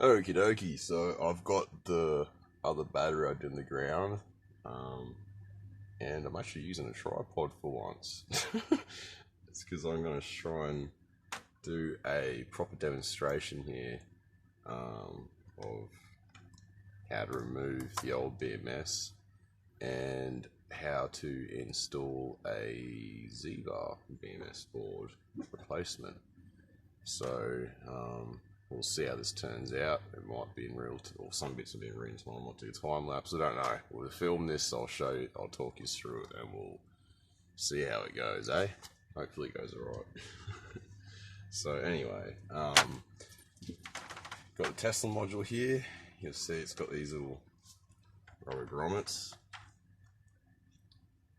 Okie dokie, so I've got the other battery I did in the ground, and I'm actually using a tripod for once. It's because I'm going to try and do a proper demonstration here of how to remove the old BMS and how to install a Z-Bar BMS board replacement. So we'll see how this turns out. It might be in real, or some bits will be in real time. I might do a time lapse. I don't know. We'll film this. I'll show you. I'll talk you through it, and we'll see how it goes. Hopefully it goes alright. So anyway, got the Tesla module here. You'll see it's got these little rubber grommets.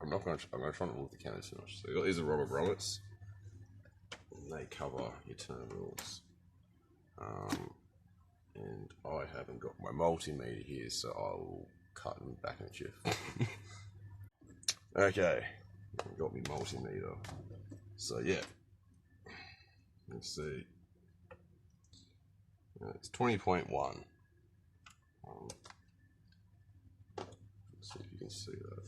I'm going to try not to move the camera too much. So you've got these are rubber grommets. They cover your terminals. And I haven't got my multimeter here, so I will cut them back at you. Okay, I've got my multimeter. So yeah, let's see. It's 20.1. Let's see if you can see that.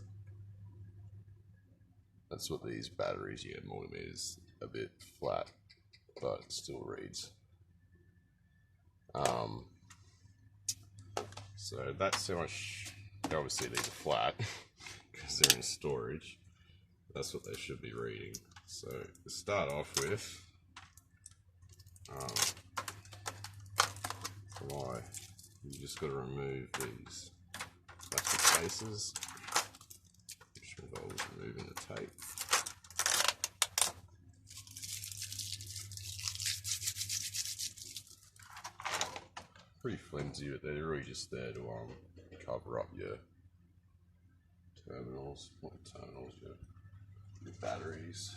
That's what these batteries, yeah, multimeters a bit flat, but it still reads. So that's how much, obviously these are flat because they're in storage. That's what they should be reading. So to start off with, you just got to remove these plastic cases, which involves removing the tape. Pretty flimsy, but they're really just there to cover up your terminals, your batteries.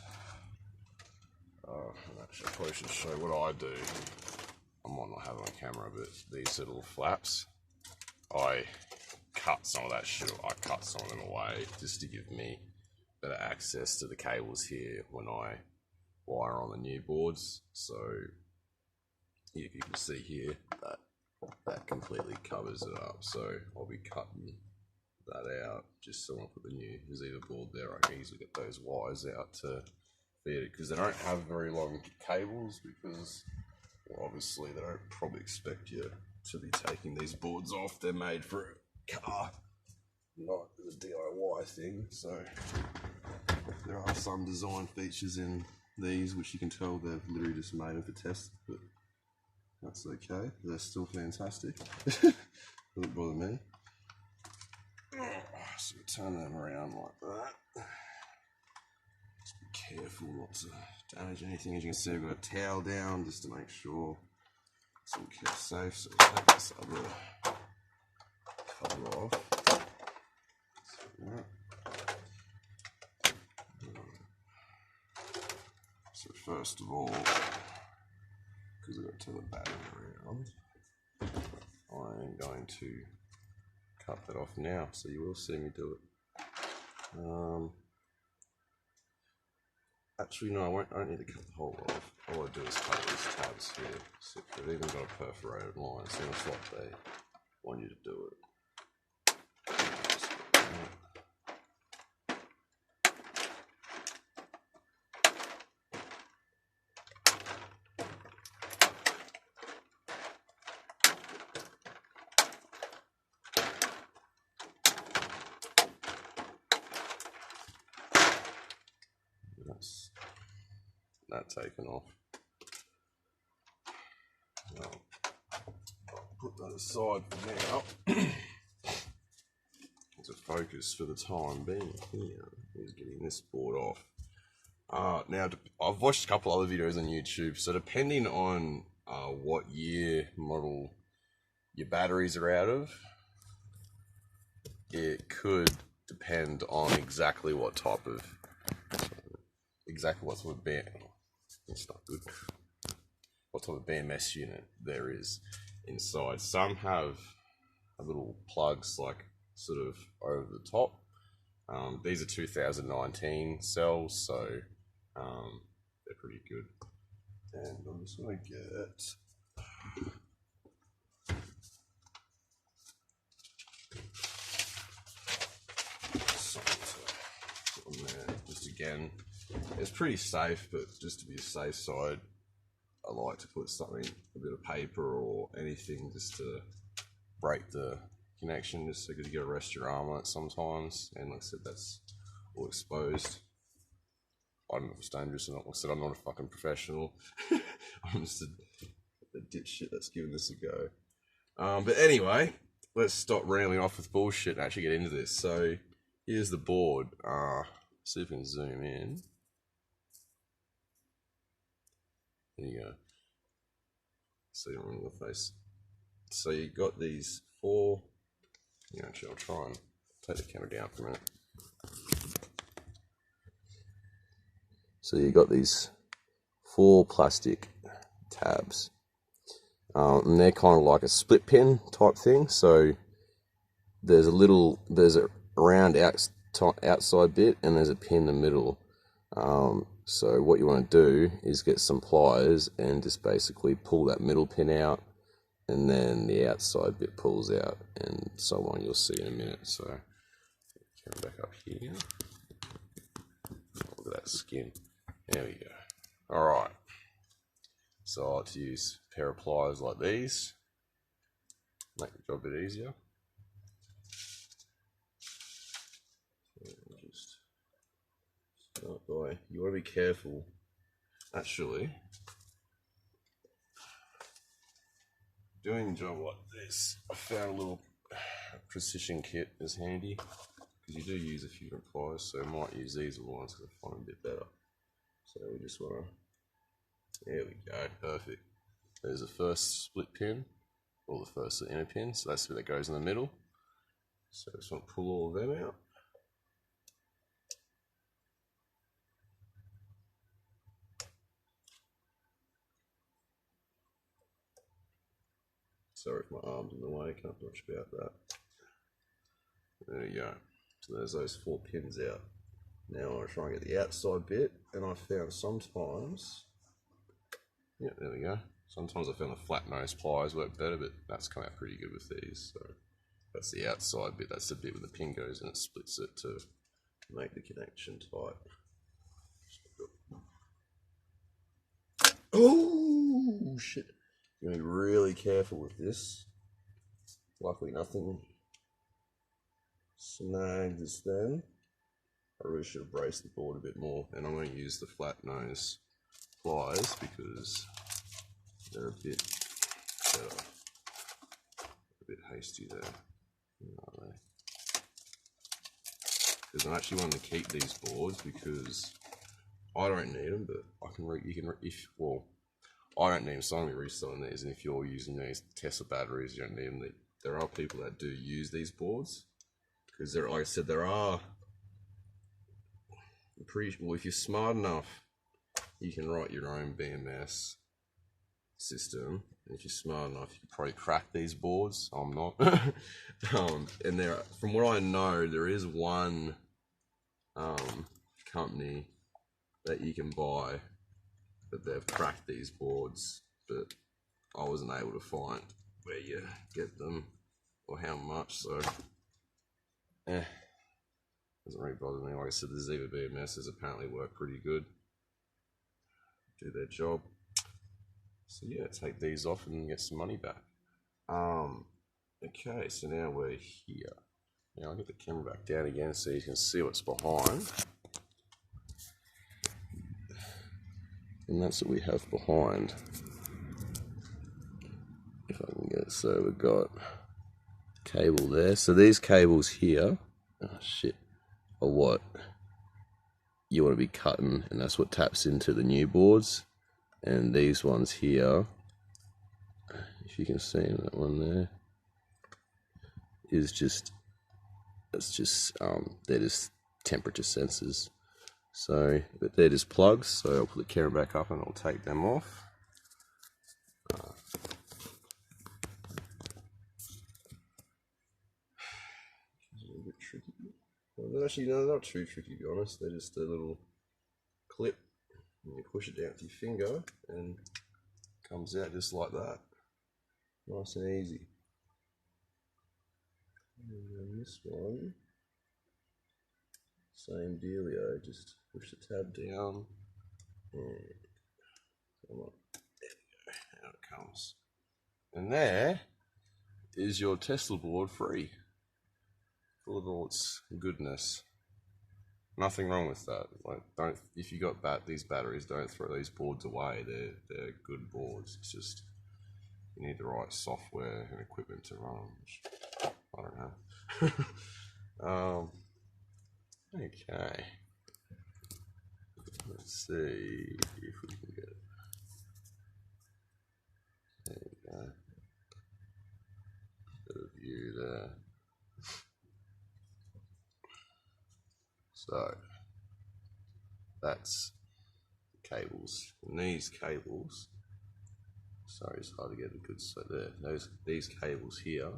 Actually, I probably should show what I do. I might not have it on camera, but these little flaps, I cut some of that shit. I cut some of them away just to give me better access to the cables here when I wire on the new boards. So if you can see here, that completely covers it up. So I'll be cutting that out just so when I put the new Zeta board there, I can easily get those wires out to feed it, because they don't have very long cables, because well, obviously they don't probably expect you to be taking these boards off. They're made for a car, not the DIY thing. So there are some design features in these which you can tell they've literally just made them for test, but that's okay. They're still fantastic. Doesn't bother me. So we turn them around like that. Just be careful not to damage anything. As you can see, I've got a towel down just to make sure it's all kept safe. So we'll take this other cover off. So first of all, because I've got to turn the battery around, I am going to cut that off now, so you will see me do it. Actually, no, I don't need to cut the whole off. All I do is cut these tabs here. So they've even got a perforated line. It's almost like they want you to do it. That's that taken off. Well, I'll put that aside for now. To focus for the time being here is getting this board off. Now, I've watched a couple other videos on YouTube, so depending on what year model your batteries are out of, it could depend on exactly what type of what type of BMS unit there is inside. Some have a little plugs like sort of over the top. These are 2019 cells, so they're pretty good. And I'm just going to get again, it's pretty safe, but just to be a safe side, I like to put something, a bit of paper or anything, just to break the connection, just so you gotta rest your arm on it sometimes. And like I said, that's all exposed. I don't know if it's dangerous or not. Like I said, I'm not a fucking professional. I'm just a dipshit that's giving this a go. But anyway, let's stop rambling off with bullshit and actually get into this. So here's the board. See if we can zoom in. There you go. See it on the face. So you got these 4. Actually, I'll try and take the camera down for a minute. So you got these 4 plastic tabs. And they're kind of like a split pin type thing. So there's a round outside bit, and there's a pin in the middle. So what you want to do is get some pliers and just basically pull that middle pin out, and then the outside bit pulls out, and so on. You'll see in a minute. So come back up here. Look at that skin. There we go. All right. So I like to use a pair of pliers like these. Make the job a bit easier. Just start by, you want to be careful. Actually, doing a job like this, I found a little precision kit is handy, because you do use a few different pliers, so I might use these ones because I find them a bit better. So we just want to, there we go, perfect. There's the first split pin, or the first inner pin, so that's where that goes in the middle. So just want to pull all of them out. Sorry if my arm's in the way, can't do much about that. There you go. So there's those 4 pins out. Now I'll try and get the outside bit, and I found sometimes, yeah, there we go. Sometimes I found the flat nose pliers work better, but that's come out pretty good with these. So that's the outside bit, that's the bit where the pin goes and it splits it to make the connection tight. Oh shit. You're gonna be really careful with this. Luckily nothing snagged just then. I really should have braced the board a bit more, and I'm going to use the flat nose pliers because they're a bit better. A bit hasty there, aren't they? Because I actually wanted to keep these boards because I don't need them, but I don't need them, so I'm going to be reselling these, and if you're using these Tesla batteries, you don't need them. There are people that do use these boards, because like I said, there are, if you're smart enough, you can write your own BMS system. And if you're smart enough, you can probably crack these boards. I'm not. And from what I know, there is one company that you can buy that they've cracked these boards, but I wasn't able to find where you get them or how much. So, doesn't really bother me. Like I said, the Ziva BMSs apparently work pretty good, do their job. So yeah, take these off and get some money back. Okay, so now we're here. Now I'll get the camera back down again so you can see what's behind. And that's what we have behind. If I can get it, so we've got cable there. So these cables here, oh shit, are what you want to be cutting, and that's what taps into the new boards. And these ones here, if you can see that one there, is just, they're just temperature sensors. So, but they're just plugs, so I'll put the camera back up and I'll take them off. It's a little bit tricky. Well, actually, no, they're not too tricky to be honest. They're just a little clip, and you push it down with your finger and it comes out just like that. Nice and easy. And then this one, same dealio, just push the tab down and come on. There we go, out it comes. And there is your Tesla board free, full of all its goodness. Nothing wrong with that. Like, don't, if you got these batteries, don't throw these boards away. They're good boards. It's just you need the right software and equipment to run them, which I don't have. Okay. Let's see if we can get it. There we go. Bit of view there. So that's cables. And these cables, sorry, it's hard to get a good sight there. These cables here,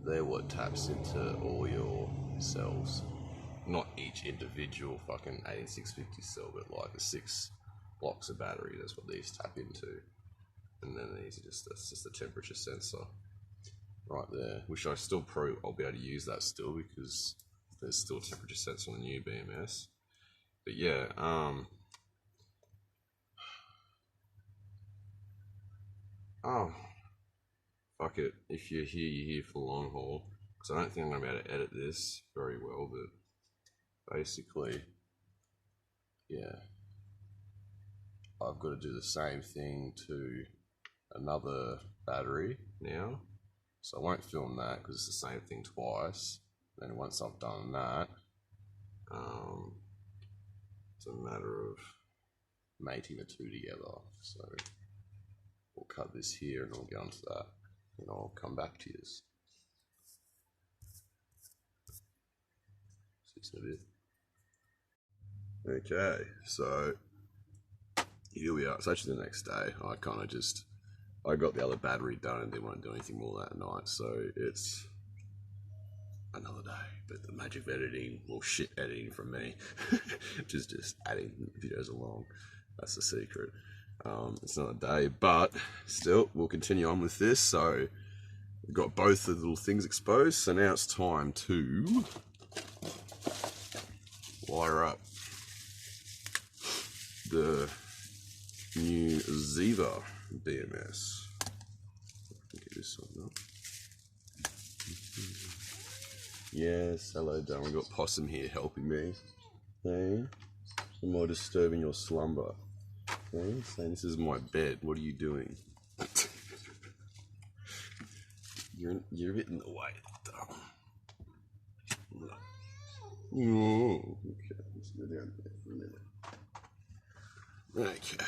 they're what taps into all your cells. Not each individual fucking 18650 cell, but like the 6 blocks of battery, that's what these tap into. And then these are that's just a temperature sensor right there, which I still probably, I'll be able to use that still because there's still a temperature sensor on the new BMS. But yeah, oh, fuck it. If you're here for the long haul. Because I don't think I'm going to be able to edit this very well, but basically, yeah, I've got to do the same thing to another battery now. So I won't film that because it's the same thing twice. Then once I've done that, it's a matter of mating the two together. So we'll cut this here and we'll get onto that, and I'll come back to you. Okay, so here we are. It's actually the next day. I got the other battery done and didn't want to do anything more that night, so it's another day. But the magic of editing, well, shit editing from me, just adding videos along. That's the secret. It's not a day, but still, we'll continue on with this. So we've got both the little things exposed. So now it's time to wire up the new Ziva BMS. Get this one up. Yes, hello, Don. We've got Possum here helping me. Hey, am I disturbing your slumber? Okay, saying this is my bed. What are you doing? You're a bit in the way, Don. Oh, okay. Let's go down there for a minute. Okay.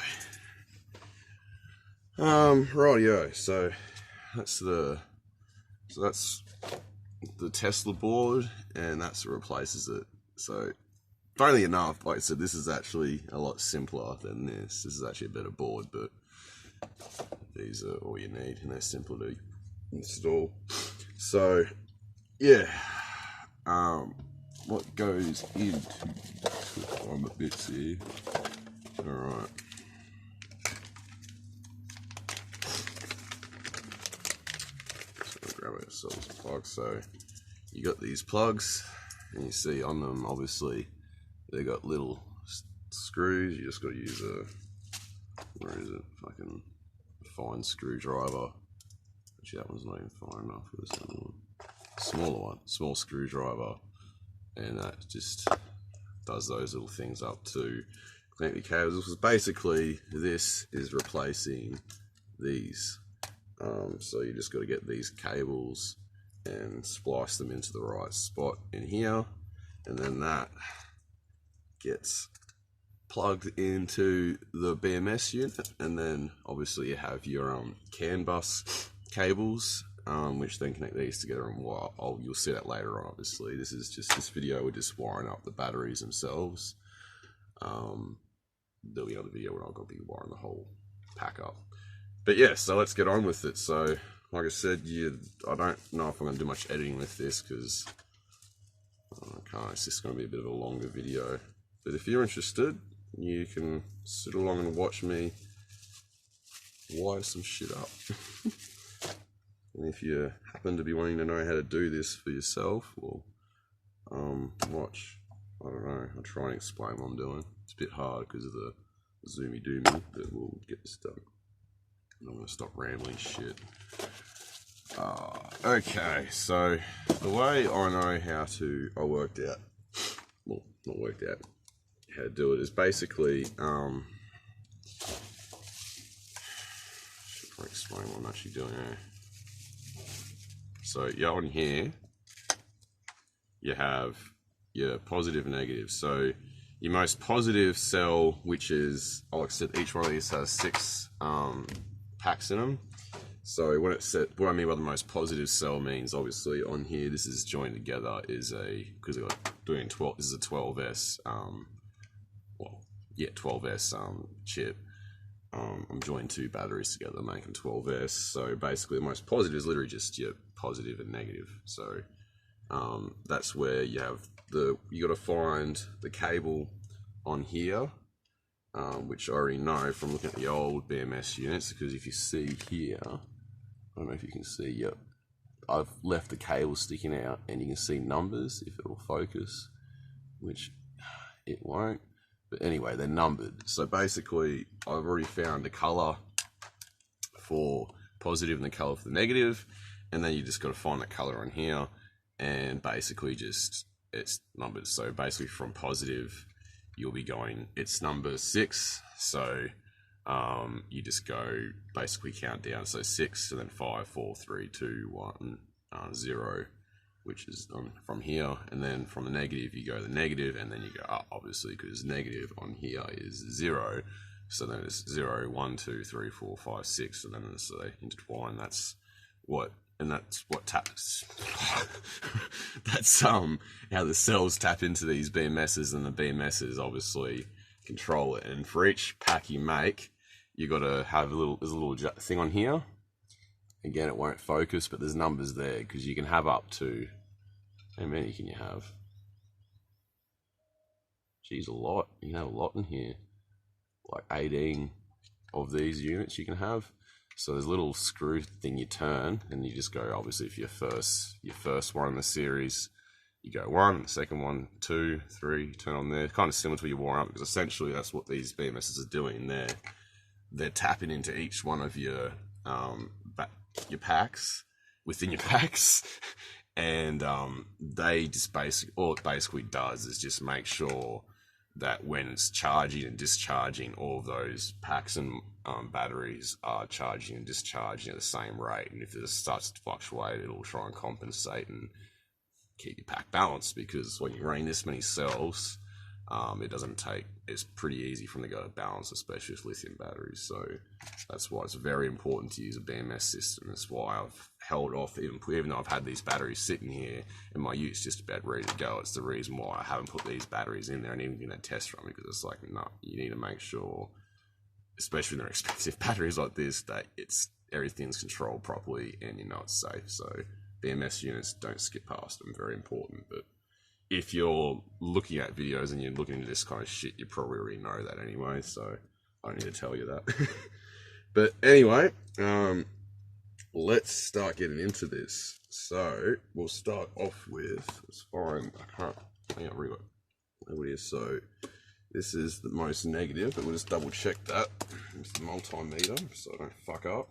Rightio. So that's the Tesla board, and that's what replaces it. So, funnily enough, like I said, this is actually a lot simpler than this. This is actually a better board, but these are all you need, and they're simple to install. So, yeah. What goes into on the bits here? All right. So we'll grab ourselves a plug. So you got these plugs, and you see on them, obviously, they got little screws. You just got to use where is it? Fucking fine screwdriver. Actually, that one's not even fine enough. Where's the other one? Smaller one, small screwdriver, and that just does those little things up to connect the cables. Because basically, this is replacing these. So you just got to get these cables and splice them into the right spot in here, and then that gets plugged into the BMS unit, and then obviously you have your CAN bus cables, which then connect these together, and you'll see that later on. Obviously, this is just this video. We're just wiring up the batteries themselves. There'll be another video where I'm going to be wiring the whole pack up. But yeah, so let's get on with it. So, like I said, I don't know if I'm going to do much editing with this because I can't. It's just going to be a bit of a longer video. But if you're interested, you can sit along and watch me wire some shit up. And if you happen to be wanting to know how to do this for yourself, well, watch. I don't know. I'll try and explain what I'm doing. It's a bit hard because of the zoomy doomy, but we'll get this done. I'm gonna stop rambling shit. Okay, so the way I know how to, I worked out, well, not worked out, how to do it is basically, should I explain what I'm actually doing here? So, yeah, on here, you have your positive and negative. So, your most positive cell, which is, like I said, each one of these has 6 packs in them. So when it said, what I mean by the most positive cell means, obviously on here, this is joined together is because we're doing 12, this is a 12S, 12S chip. I'm joining 2 batteries together, making 12S. So basically the most positive is literally just your positive and negative. So that's where you have you got to find the cable on here, which I already know from looking at the old BMS units, because if you see here, I don't know if you can see, yep, I've left the cable sticking out and you can see numbers if it will focus, which it won't. But anyway, they're numbered. So basically, I've already found the color for positive and the color for the negative, and then you just got to find the color on here, and basically just, it's numbered. So basically from positive, you'll be going, it's number 6, so you just go, basically count down, so 6, and then 5, 4, 3, 2, 1, 0, which is from here, and then from the negative, you go to the negative, and then you go up, obviously, because negative on here is 0, so then it's 0, 1, 2, 3, 4, 5, 6, and then it's intertwined. That's what taps. That's how the cells tap into these BMSs, and the BMSs obviously control it. And for each pack you make, you got to have there's a little thing on here. Again, it won't focus, but there's numbers there, because you can have up to, how many can you have? Geez, a lot. You can have a lot in here, like 18 of these units you can have. So there's a little screw thing you turn, and you just go, obviously, if your first one in the series, you go 1, the second one, 2, 3, turn on there. Kind of similar to what you wire up, because essentially that's what these BMSs are doing. They're tapping into each one of your packs within your packs, and they just all it basically does is just make sure that when it's charging and discharging, all of those packs and batteries are charging and discharging at the same rate. And if it starts to fluctuate, it'll try and compensate and keep your pack balanced, because when you're running this many cells, it's pretty easy for them to go to balance, especially with lithium batteries. So that's why it's very important to use a BMS system. That's why I've held off, even though I've had these batteries sitting here in my use just about ready to go. It's the reason why I haven't put these batteries in there and even a test run, because it's like, no, you need to make sure, especially when they're expensive batteries like this, that everything's controlled properly and you know it's safe. So BMS units, don't skip past them, very important. But if you're looking at videos and you're looking into this kind of shit, you probably already know that anyway, so I don't need to tell you that. But anyway, let's start getting into this. So we'll start off with, it's fine, I think I've really got what it is. So this is the most negative, but we'll just double check that. It's the multimeter, so I don't fuck up.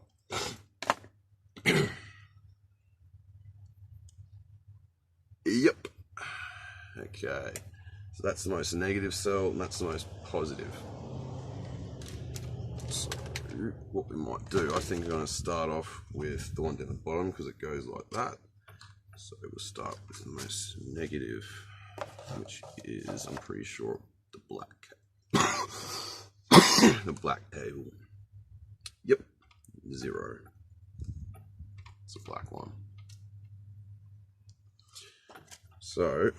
Yep. Okay, so that's the most negative cell, and that's the most positive. So what we might do, I think we're going to start off with the one down the bottom, because it goes like that. So we'll start with the most negative, which is, I'm pretty sure, the black. The black cable. Yep, 0. It's a black one. So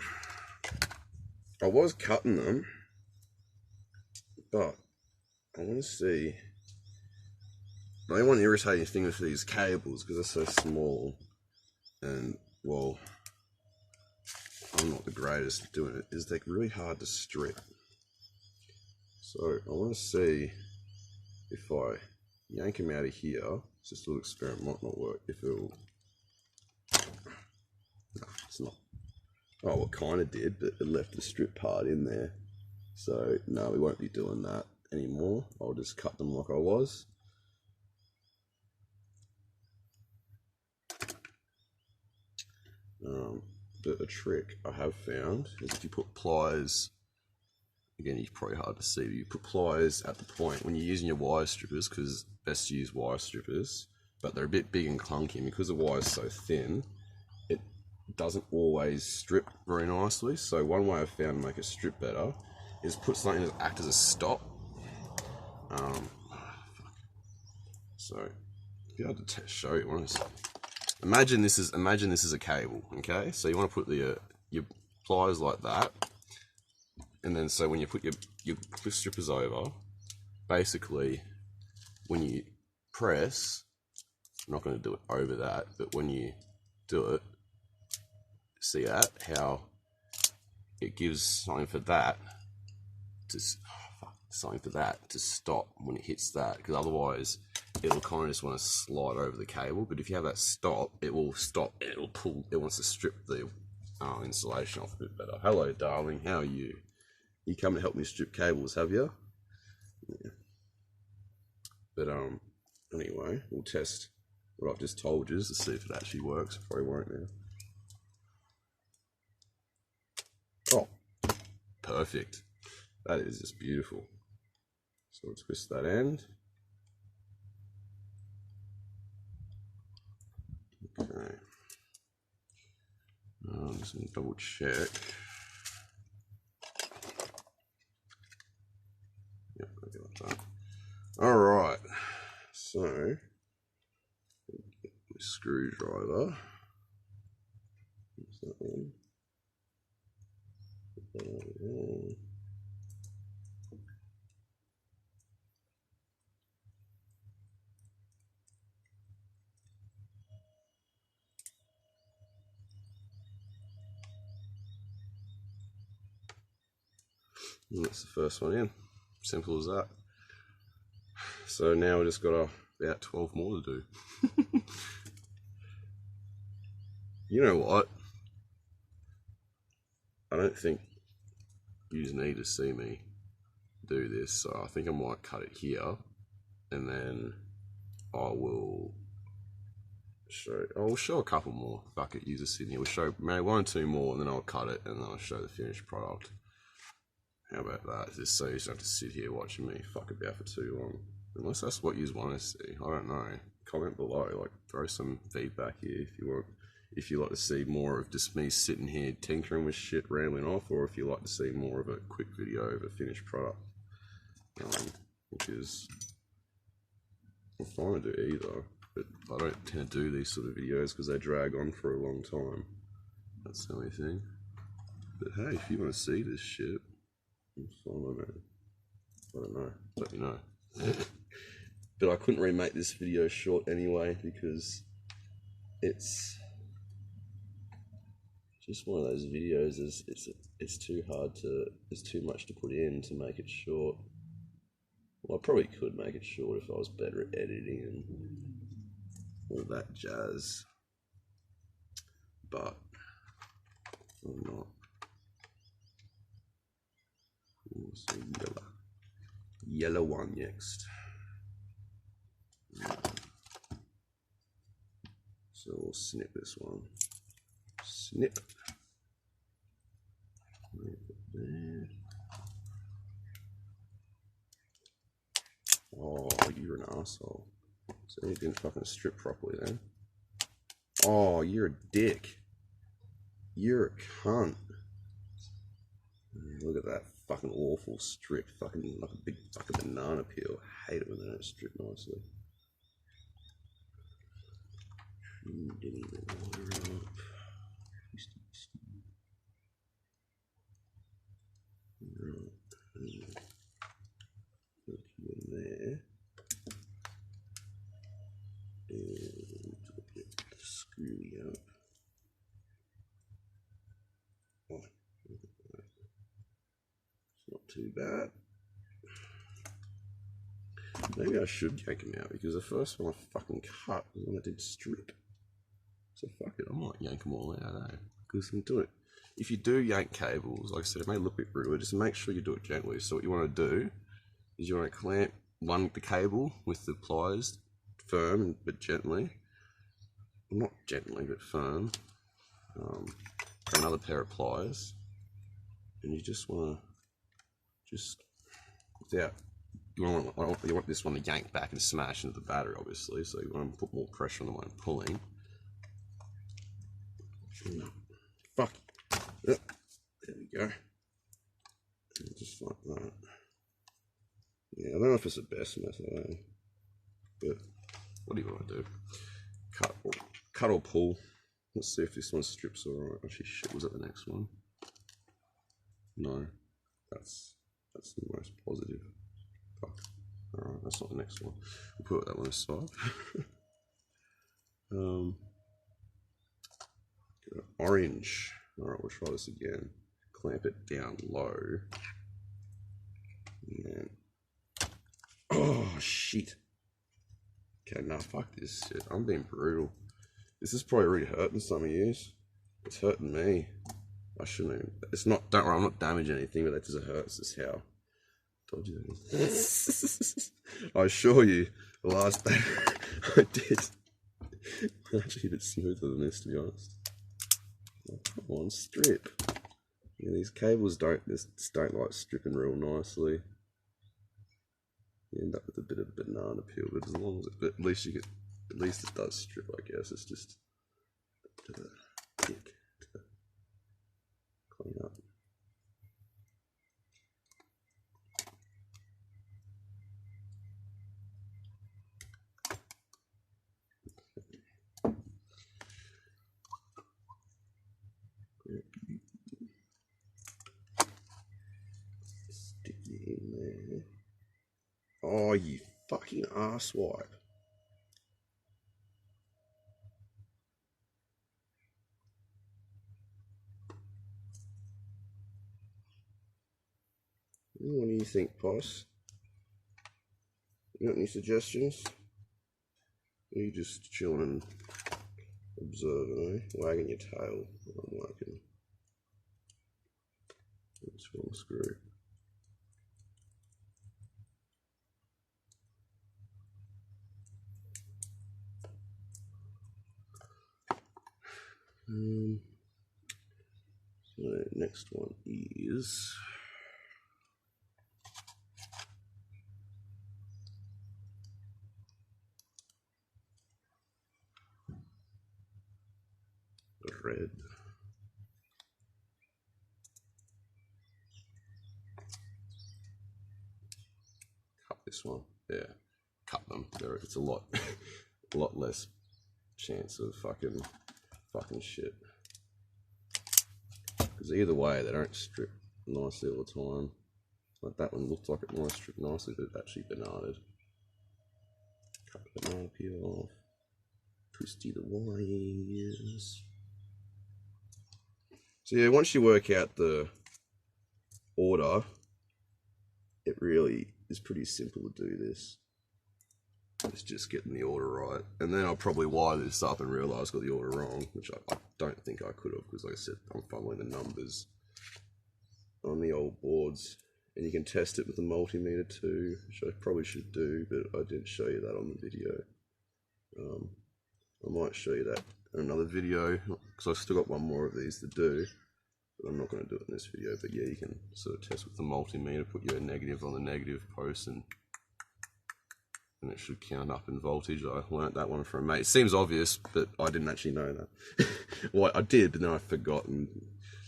I was cutting them, but I want to see. The only one irritating thing with these cables, because they're so small, and well, I'm not the greatest at doing it, is they're really hard to strip. So I want to see if I yank them out of here. It's just a little experiment, might not work. If it'll, no, it's not. Oh, well, kind of did, but it left the strip part in there. So, no, we won't be doing that anymore. I'll just cut them like I was. But a trick I have found is if you put pliers, again, it's probably hard to see, but you put pliers at the point when you're using your wire strippers, because best to use wire strippers, but they're a bit big and clunky, and because the wire's so thin, it doesn't always strip very nicely. So one way I've found to make it strip better is put something that acts as a stop. So be able to show you. Imagine this is a cable, okay? So you want to put the your pliers like that, and then so when you put your clip strippers over, basically when you press, I'm not going to do it over that, but when you do it, see that how it gives something for that to stop when it hits that, because otherwise it'll kind of just want to slide over the cable. But if you have that stop, it will stop, it will pull, it wants to strip the insulation off a bit better. Hello darling, how are you? You come to help me strip cables, have you? Yeah. But anyway, we'll test what I've just told you to see if it actually works. It probably won't now. Oh, perfect. That is just beautiful. So we'll twist that end. Okay. I'm just going to double check. Yep, okay, like that. All right. So, get my screwdriver. What's that one? Put that over there. And that's the first one in. Simple as that. So now we just got about 12 more to do. You know what? I don't think you need to see me do this, so I think I might cut it here, and then I will show a couple more. Fuck it, use this in here. We'll show maybe 1 or 2 more, and then I'll cut it, and then I'll show the finished product. How about that? Just so you don't have to sit here watching me fuck about for too long. Unless that's what you want to see. I don't know. Comment below. Like, throw some feedback here if you want. If you like to see more of just me sitting here tinkering with shit, rambling off, or if you like to see more of a quick video of a finished product. Because I'm fine to do either, but I don't tend to do these sort of videos because they drag on for a long time. That's the only thing. But hey, if you want to see this shit, I'm fine on it. I don't know. Let me know. But I couldn't remake this video short anyway because it's just one of those videos. It's too hard to. There's too much to put in to make it short. Well, I probably could make it short if I was better at editing and all that jazz, but I'm not. So yellow one next. So we'll snip this one. Snip. There. Oh, you're an asshole. So you didn't fucking strip properly then. Oh, you're a dick. You're a cunt. Look at that fucking awful strip. Fucking like a big fucking banana peel. I hate it when they don't strip nicely. Getting the water up. Right. Put you in there. And get the screwy up. Oh, look at that. It's not too bad. Maybe I should yank them out because the first one I fucking cut was when I did strip. So fuck it, I might yank them all out, eh? Because I'm doing it. if you do yank cables, like I said, it may look a bit rude, just make sure you do it gently. So what you want to do is you want to clamp the cable with the pliers firm but gently. Not gently, but firm. Another pair of pliers. And you just want to, without, you want this one to yank back and smash into the battery, obviously. So you want to put more pressure on the one pulling. Fuck. Yep. There we go. And just like that. Yeah, I don't know if it's the best method, but what do you want to do? Cut or pull. Let's see if this one strips alright. Actually, shit, was that the next one? No, that's the most positive. Fuck. Alright, that's not the next one. We'll put that one aside. Orange. Alright, we'll try this again. Clamp it down low. And then, oh shit. Okay, nah, fuck this shit. I'm being brutal. This is probably really hurting some of you. It's hurting me. I shouldn't even, it's not, don't worry, I'm not damaging anything, but that doesn't hurt. It's just how dodgy that is. I assure you, the last day I did, actually a bit smoother than this, to be honest. Oh, come on, strip. Yeah, these cables don't like stripping real nicely. You end up with a bit of banana peel, but as long as but at least it does strip, I guess. It's just to the kick to clean up. Stick it in there. Oh, you fucking asswipe. What do you think, boss? You got any suggestions? Are you just chilling and observing, eh? Wagging your tail. I'm working. It's wrong screw. So next one is red. Cut this one. Yeah, cut them. It's a lot less chance of fucking shit. Because either way, they don't strip nicely all the time. Like that one looked like it might strip nicely, but it actually bananaed. Cut the banana peel off. Twisty the wires. So yeah, once you work out the order, it really is pretty simple to do this. It's just getting the order right. And then I'll probably wire this up and realise I got the order wrong, which I don't think I could have, because like I said, I'm fumbling the numbers on the old boards. And you can test it with a multimeter too, which I probably should do, but I didn't show you that on the video. I might show you that in another video, because I've still got one more of these to do. But I'm not going to do it in this video, but yeah, you can sort of test with the multimeter, put your negative on the negative post, and it should count up in voltage. I learnt that one from a mate. It seems obvious, but I didn't actually know that. Well, I did, but then I forgot. And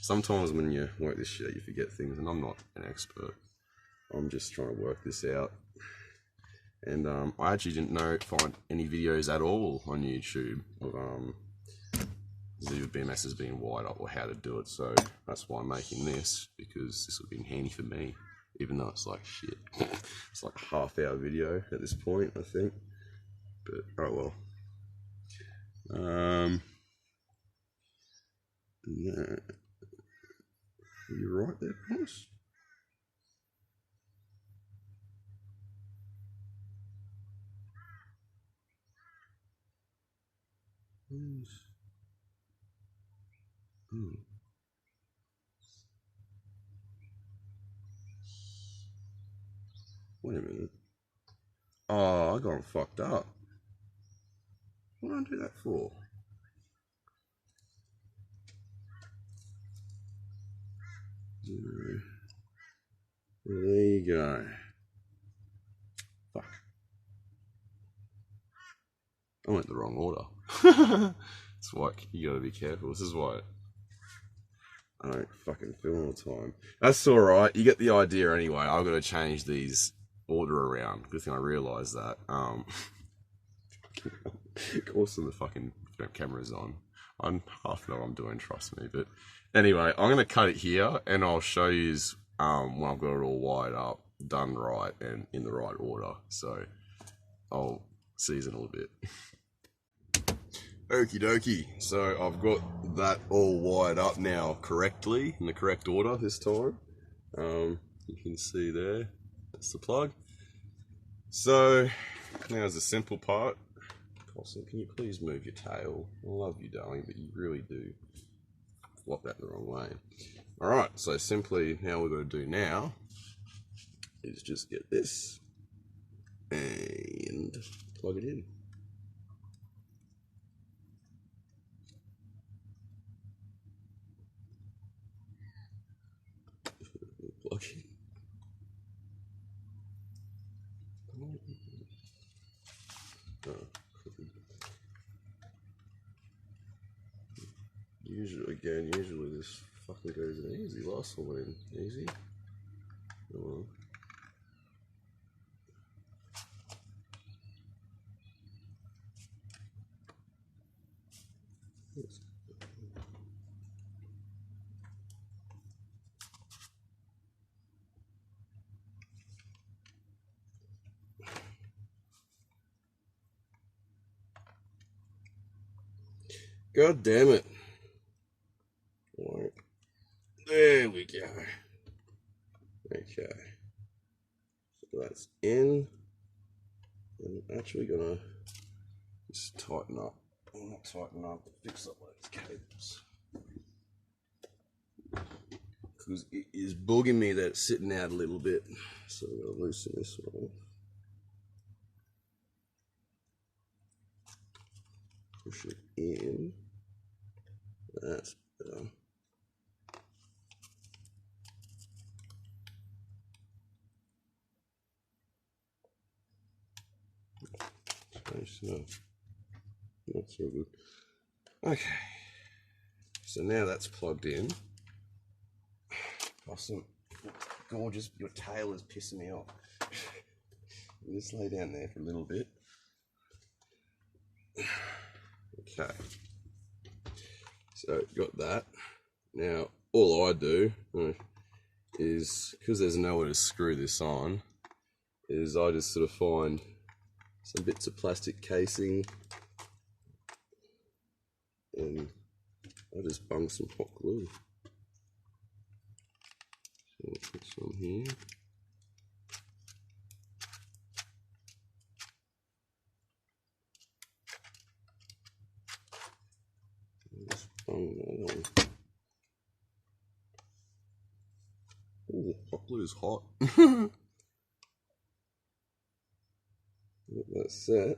sometimes when you work this shit, you forget things, and I'm not an expert. I'm just trying to work this out. And I actually didn't find any videos at all on YouTube of Ziva BMSs being wired up or how to do it. So that's why I'm making this, because this would be handy for me. Even though it's like shit. It's like a half-hour video at this point, I think. But, oh well. Yeah. Are you right there, boss? Oh. Wait a minute. Oh, I got them fucked up. What did I do that for? There you go. Fuck. I went the wrong order. It's like, you gotta be careful. This is why I don't fucking film all the time. That's alright. You get the idea anyway. I've got to change these order around. Good thing I realised that. Of course, the fucking camera's on. I half know what I'm doing, trust me. But anyway, I'm going to cut it here and I'll show you when I've got it all wired up, done right, and in the right order. So I'll see you in a little bit. Okie dokie, so I've got that all wired up now correctly, in the correct order this time. You can see there, that's the plug. So, now is the simple part. Carson, can you please move your tail? I love you, darling, but you really do flop that the wrong way. Alright, so simply, now we're going to do now is just get this and plug it in. Plug in. Usually this fucking goes in easy. Last one went in easy. Come on. God damn it. Alright. There we go. Okay. So that's in. I'm actually gonna just tighten up. Well, not tighten up, fix up those cables. Because it is bugging me that it's sitting out a little bit. So I'm gonna loosen this one. Push it in. That's better. So, not so good. Okay. So now that's plugged in. Awesome. Gorgeous. Your tail is pissing me off. Just lay down there for a little bit. Okay. So got that. Now all I do is, because there's nowhere to screw this on, is I just sort of find some bits of plastic casing and I just bung some hot glue. So I'll put some here. Just bung that on. Oh, hot glue is hot. Get that set.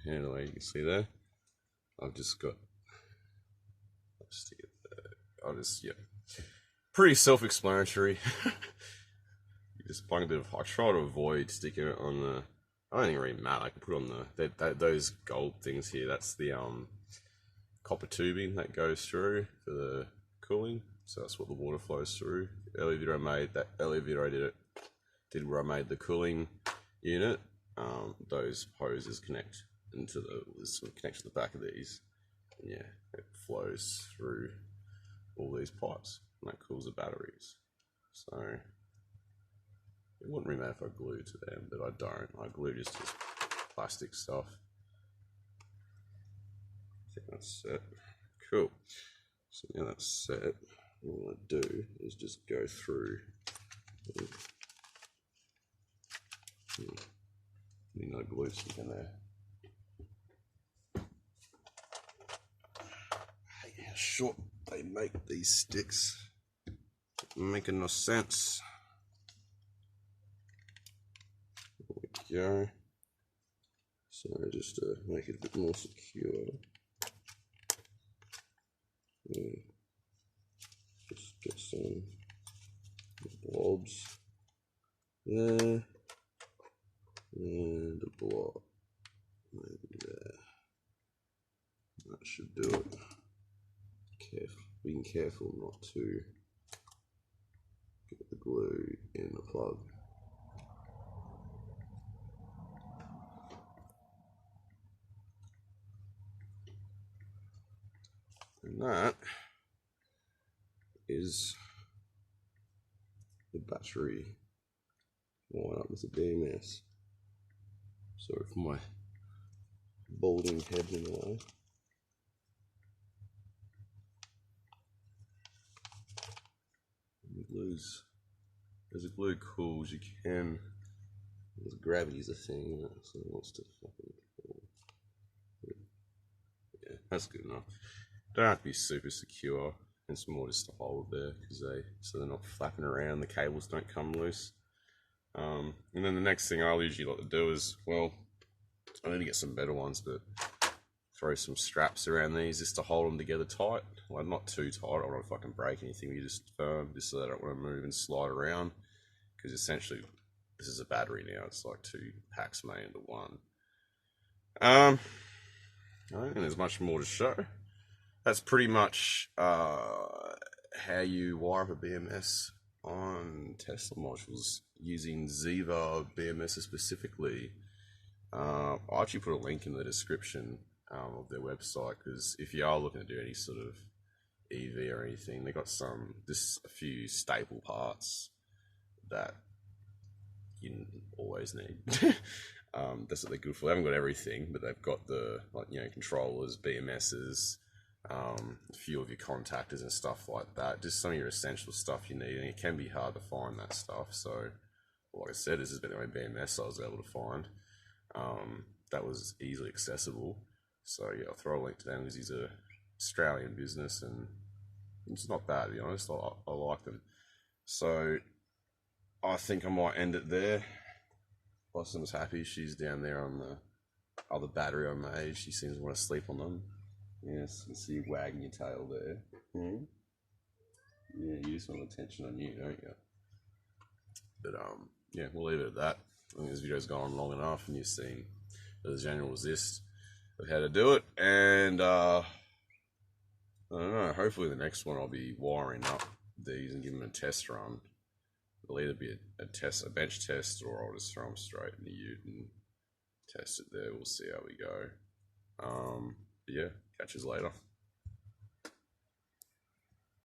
Handle you can see there. I've just got. I'll just pretty self-explanatory. You just plug a bit of. I try to avoid sticking it on the. I don't think it really matter. I can put on those gold things here. That's the copper tubing that goes through for the cooling. So that's what the water flows through. Earlier video I made that. Earlier video I did where I made the cooling unit. Those hoses connect into connect to the back of these. And yeah, it flows through all these pipes and that cools the batteries. So it wouldn't really matter if I glue to them, but I don't. I glue just plastic stuff. I think that's set. Cool. So now that's set. what I want to do is just go through. No glue stick in there. I hate how short they make these sticks. Making no sense. There we go. So just to make it a bit more secure. Just get some blobs there. And a blob maybe there. That should do it. Being careful not to get the glue in the plug. And that is the battery wired up with the BMS. Sorry for my balding head in the way. As the glue cools, you can. Gravity's a thing, so it wants to fucking cool. Yeah, that's good enough. Don't have to be super secure. It's more just to hold there so they're not flapping around. The cables don't come loose. And then the next thing I'll usually like to do is, well, I need to get some better ones, but throw some straps around these just to hold them together tight. Well, not too tight. I don't want to fucking break anything. You just firm, just so they don't want to move and slide around. Because essentially, this is a battery now. It's like 2 packs made into one. I don't think there's much more to show. That's pretty much how you wire up a BMS on Tesla modules using Ziva BMSs specifically. I'll actually put a link in the description of their website, because if you are looking to do any sort of EV or anything, they got just a few staple parts that you always need. That's what they're good for. They haven't got everything, but they've got the controllers, BMSs, a few of your contactors and stuff like that. Just some of your essential stuff you need, and it can be hard to find that stuff. So, like I said, this has been the only BMS I was able to find that was easily accessible. So yeah, I'll throw a link to them because he's a Australian business and it's not bad, to be honest. I like them. So I think I might end it there. Blossom's happy. She's down there on the other battery I made. She seems to want to sleep on them. Yes, you can see you wagging your tail there. Yeah, you just want attention on you, don't you? But yeah, we'll leave it at that. I think this video's gone long enough and you've seen the general gist of how to do it. And I don't know, hopefully the next one I'll be wiring up these and give them a test run. It'll either be a bench test, or I'll just throw them straight in the ute and test it there. We'll see how we go. But yeah, catch us later.